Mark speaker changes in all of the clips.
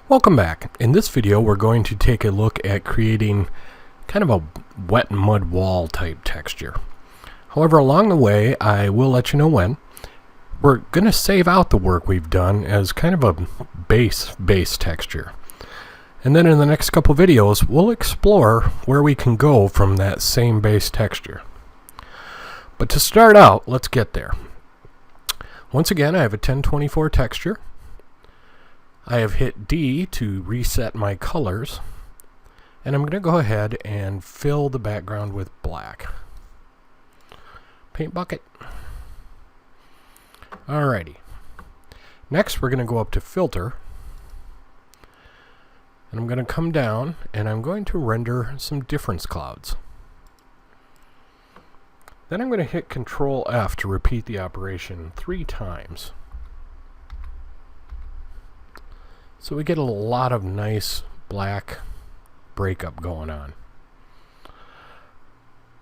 Speaker 1: Welcome back. In this video we're going to take a look at creating kind of a wet mud wall type texture. However, along the way I will let you know when. We're going to save out the work we've done as kind of a base texture. And then in the next couple videos we'll explore where we can go from that same base texture. But to start out, let's get there. Once again, I have a 1024 texture. I have hit D to reset my colors, and I'm going to go ahead and fill the background with black. Paint bucket. Alrighty. Next we're going to go up to filter, and I'm going to come down and I'm going to render some difference clouds. Then I'm going to hit Control F to repeat the operation 3 times. So we get a lot of nice black breakup going on.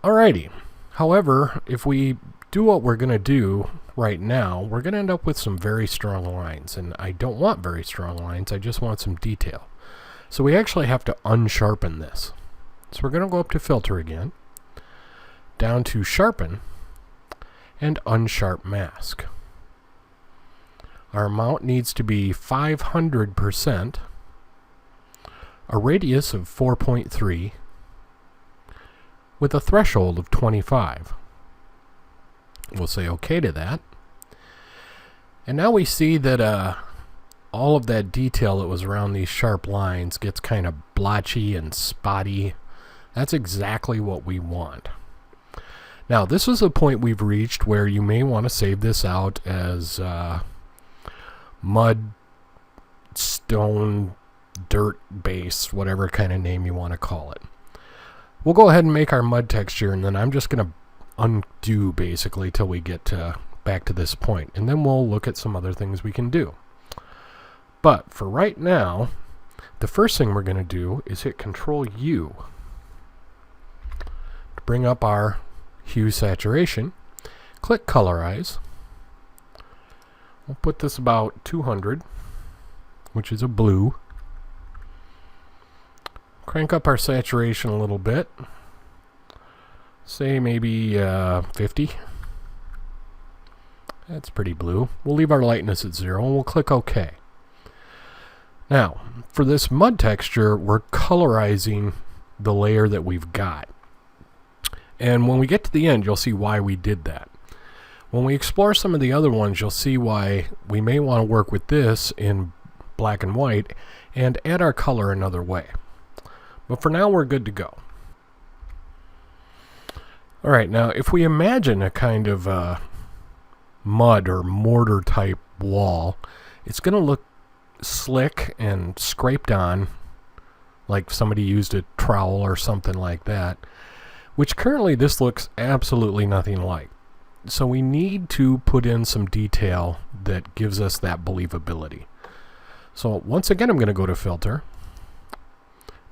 Speaker 1: Alrighty. However, if we do what we're going to do right now, we're going to end up with some very strong lines. And I don't want very strong lines, I just want some detail. So we actually have to unsharpen this. So we're going to go up to Filter again, down to Sharpen, and Unsharp Mask. Our amount needs to be 500%, a radius of 4.3, with a threshold of 25. We'll say OK to that. And now we see that all of that detail that was around these sharp lines gets kind of blotchy and spotty. That's exactly what we want. Now, this is a point we've reached where you may want to save this out as mud, stone, dirt base, whatever kind of name you want to call it. We'll go ahead and make our mud texture, and then I'm just going to undo basically till we get back to this point, and then we'll look at some other things we can do. But for right now, the first thing we're going to do is hit Control U to bring up our hue saturation. Click Colorize. We'll put this about 200, which is a blue. Crank up our saturation a little bit. Say maybe 50. That's pretty blue. We'll leave our lightness at 0 and we'll click OK. Now, for this mud texture, we're colorizing the layer that we've got. And when we get to the end, you'll see why we did that. When we explore some of the other ones, you'll see why we may want to work with this in black and white and add our color another way. But for now, we're good to go. Alright, now if we imagine a kind of mud or mortar type wall, it's going to look slick and scraped on, like somebody used a trowel or something like that, which currently this looks absolutely nothing like. So we need to put in some detail that gives us that believability. So once again, I'm going to go to Filter.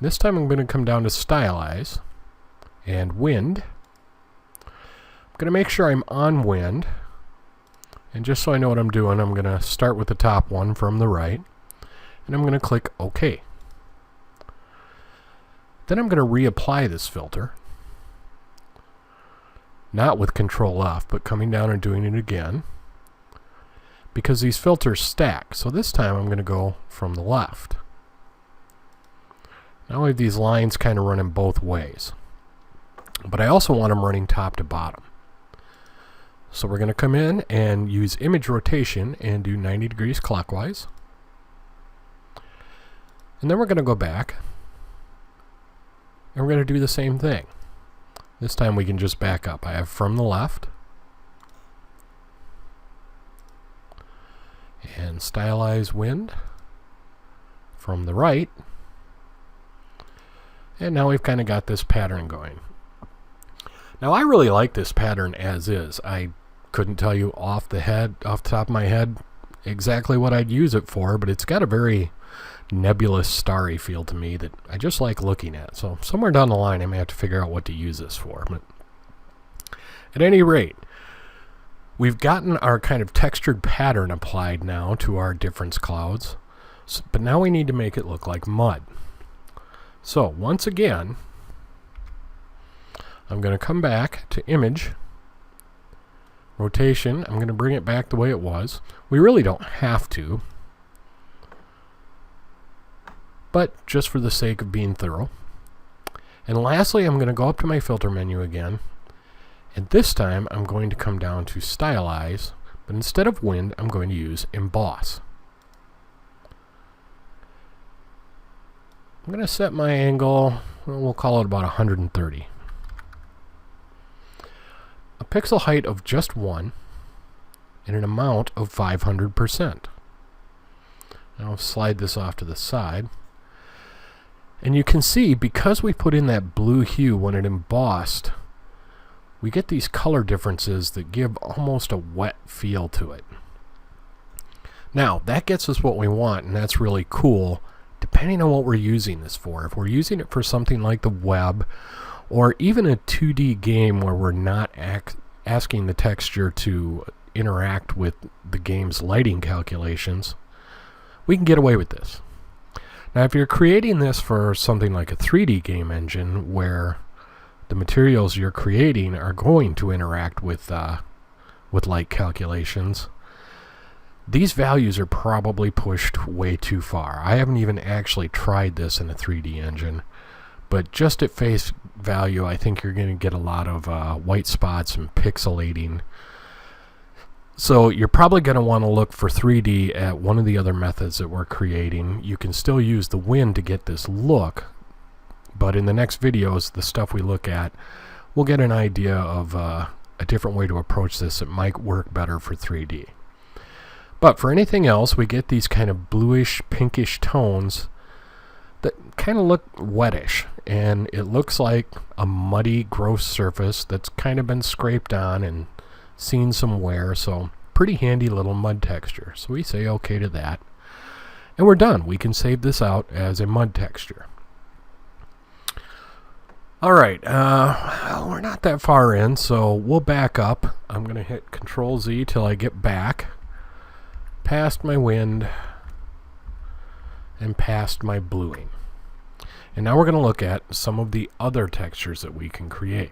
Speaker 1: This time I'm going to come down to Stylize and Wind. I'm going to make sure I'm on Wind. And just so I know what I'm doing, I'm going to start with the top one from the right. And I'm going to click OK. Then I'm going to reapply this filter. Not with Control F, but coming down and doing it again, because these filters stack. So this time I'm going to go from the left. Now I have these lines kind of running both ways, but I also want them running top to bottom. So we're going to come in and use image rotation and do 90 degrees clockwise. And then we're going to go back and we're going to do the same thing. This time we can just back up. I have from the left and Stylize Wind from the right, and now we've kind of got this pattern going. Now I really like this pattern as is. I couldn't tell you off the top of my head exactly what I'd use it for, but it's got a very nebulous, starry feel to me that I just like looking at. So somewhere down the line I may have to figure out what to use this for. But at any rate, we've gotten our kind of textured pattern applied now to our difference clouds. But now we need to make it look like mud. So once again, I'm going to come back to image, rotation. I'm going to bring it back the way it was. We really don't have to, but just for the sake of being thorough. And lastly, I'm going to go up to my filter menu again, and this time I'm going to come down to stylize, but instead of wind, I'm going to use emboss. I'm going to set my angle, we'll call it about 130. A pixel height of just 1 and an amount of 500%. Now I'll slide this off to the side. And you can see, because we put in that blue hue when it embossed, we get these color differences that give almost a wet feel to it. Now, that gets us what we want, and that's really cool, depending on what we're using this for. If we're using it for something like the web, or even a 2D game where we're not asking the texture to interact with the game's lighting calculations, we can get away with this. Now, if you're creating this for something like a 3D game engine where the materials you're creating are going to interact with light calculations, these values are probably pushed way too far. I haven't even actually tried this in a 3D engine, but just at face value, I think you're going to get a lot of white spots and pixelating. So you're probably going to want to look for 3D at one of the other methods that we're creating. You can still use the wind to get this look, but in the next videos, the stuff we look at, we'll get an idea of a different way to approach this that might work better for 3D. But for anything else, we get these kind of bluish, pinkish tones that kind of look wettish, and it looks like a muddy, gross surface that's kind of been scraped on and seen some wear, so pretty handy little mud texture. So we say okay to that, and we're done. We can save this out as a mud texture. Alright, well, we're not that far in, so we'll back up. I'm going to hit Control Z till I get back past my wind and past my bluing. And now we're going to look at some of the other textures that we can create.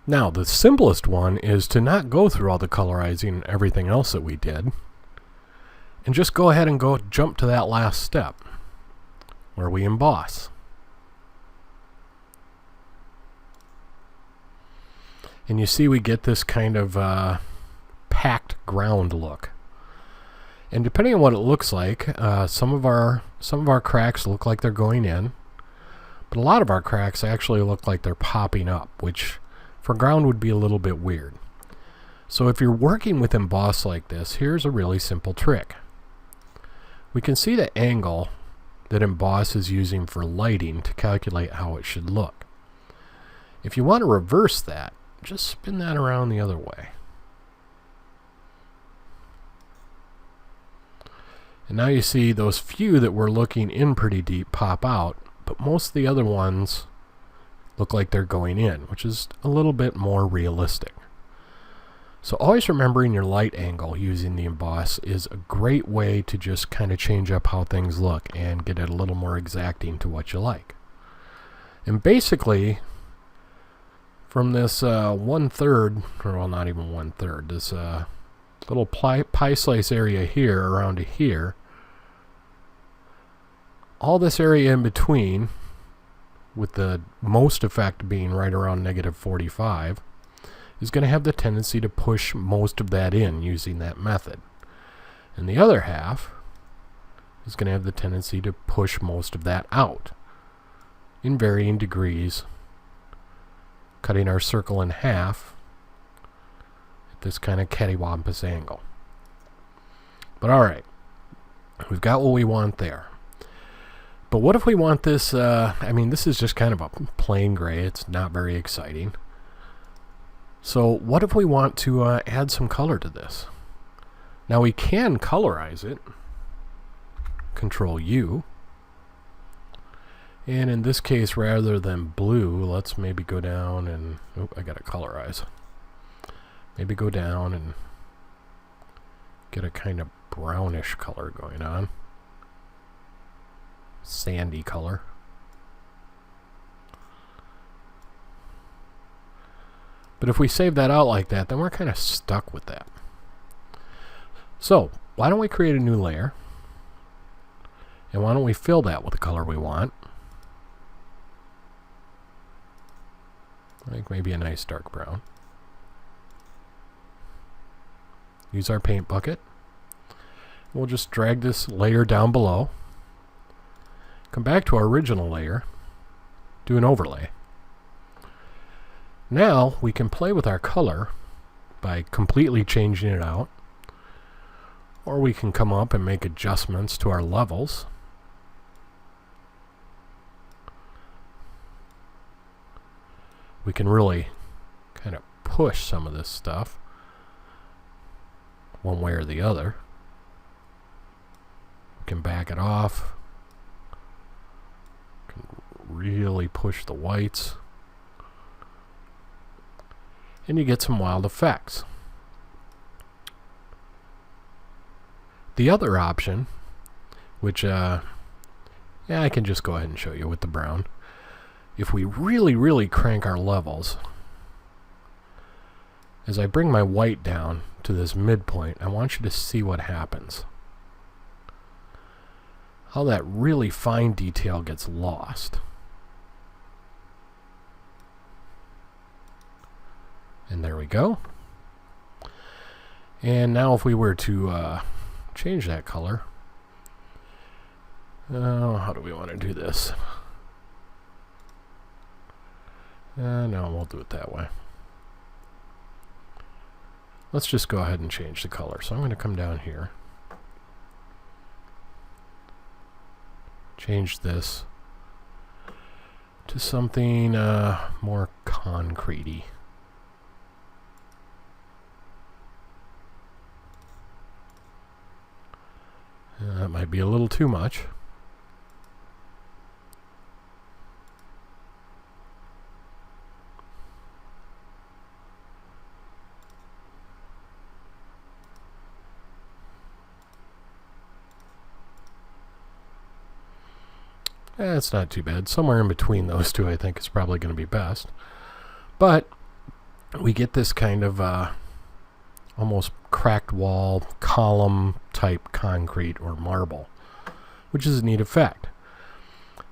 Speaker 1: Now, the simplest one is to not go through all the colorizing and everything else that we did, and just go ahead and jump to that last step where we emboss. And you see we get this kind of packed ground look. And depending on what it looks like, some of our cracks look like they're going in, but a lot of our cracks actually look like they're popping up, which for ground would be a little bit weird. So if you're working with emboss like this, here's a really simple trick. We can see the angle that emboss is using for lighting to calculate how it should look. If you want to reverse that, just spin that around the other way. And now you see those few that we're looking in pretty deep pop out, but most of the other ones look like they're going in, which is a little bit more realistic. So always remembering your light angle using the emboss is a great way to just kind of change up how things look and get it a little more exacting to what you like. And basically, from this 1/3, or well, not even 1/3, this little pie slice area here around to here, all this area in between, with the most effect being right around -45, is going to have the tendency to push most of that in using that method. And the other half is going to have the tendency to push most of that out in varying degrees, cutting our circle in half at this kind of cattywampus angle. But alright, we've got what we want there. But what if we want this, I mean, this is just kind of a plain gray. It's not very exciting. So what if we want to add some color to this? Now we can colorize it. Control U. And in this case, rather than blue, let's maybe go down and, oh, I gotta colorize. Maybe go down and get a kind of brownish color going on. Sandy color. But if we save that out like that, then we're kind of stuck with that. So why don't we create a new layer? And why don't we fill that with the color we want? Like maybe a nice dark brown. Use our paint bucket. We'll just drag this layer down below. Come back to our original layer. Do an overlay. Now we can play with our color by completely changing it out. Or we can come up and make adjustments to our levels. We can really kind of push some of this stuff one way or the other. We can back it off. We can really push the whites. And you get some wild effects. The other option, which yeah, I can just go ahead and show you with the brown. If we really crank our levels, as I bring my white down to this midpoint, I want you to see what happens. How that really fine detail gets lost. And there we go. And now if we were to change that color, how do we want to do this? No, we'll do it that way. Let's just go ahead and change the color. So I'm going to come down here. Change this to something more concrete-y. That might be a little too much. It's not too bad. Somewhere in between those two I think is probably going to be best. But we get this kind of almost cracked wall, column type concrete or marble, which is a neat effect.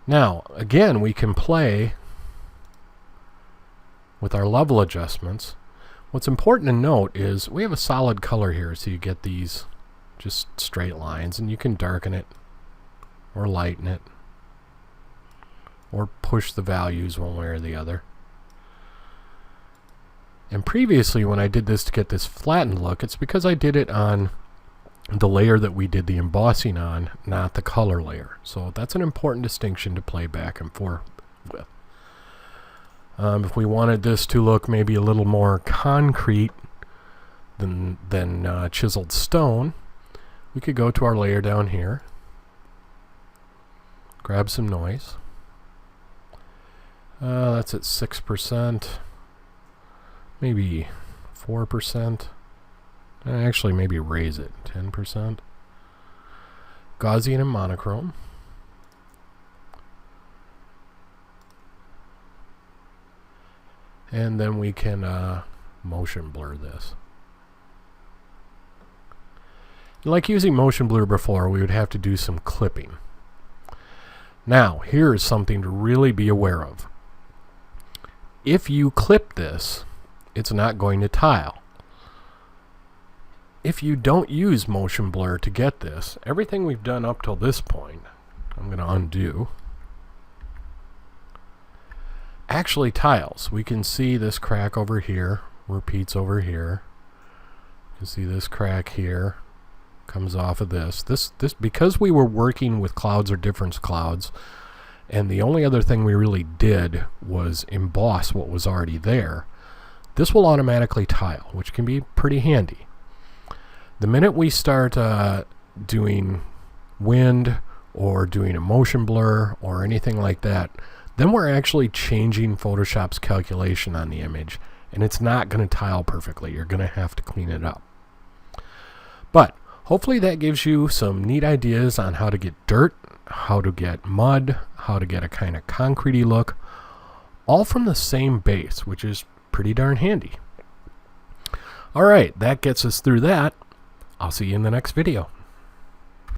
Speaker 1: Now, again, we can play with our level adjustments. What's important to note is we have a solid color here, so you get these just straight lines, and you can darken it or lighten it or push the values one way or the other. And previously when I did this to get this flattened look, it's because I did it on the layer that we did the embossing on, not the color layer. So that's an important distinction to play back and forth with. If we wanted this to look maybe a little more concrete than chiseled stone, we could go to our layer down here, grab some noise. That's at 6%, maybe 4%. Actually, maybe raise it 10%. Gaussian and monochrome. And then we can motion blur this. Like using motion blur before, we would have to do some clipping. Now, here is something to really be aware of. If you clip this, it's not going to tile. If you don't use motion blur to get this, everything we've done up till this point, I'm going to undo, actually tiles. We can see this crack over here, repeats over here. You can see this crack here, comes off of this. This because we were working with clouds or difference clouds, and the only other thing we really did was emboss what was already there, this will automatically tile, which can be pretty handy. The minute we start doing wind or doing a motion blur or anything like that, then we're actually changing Photoshop's calculation on the image, and it's not going to tile perfectly. You're going to have to clean it up. But Hopefully that gives you some neat ideas on how to get dirt, how to get mud, how to get a kind of concrete-y look, all from the same base, which is pretty darn handy. All right, that gets us through that. I'll see you in the next video.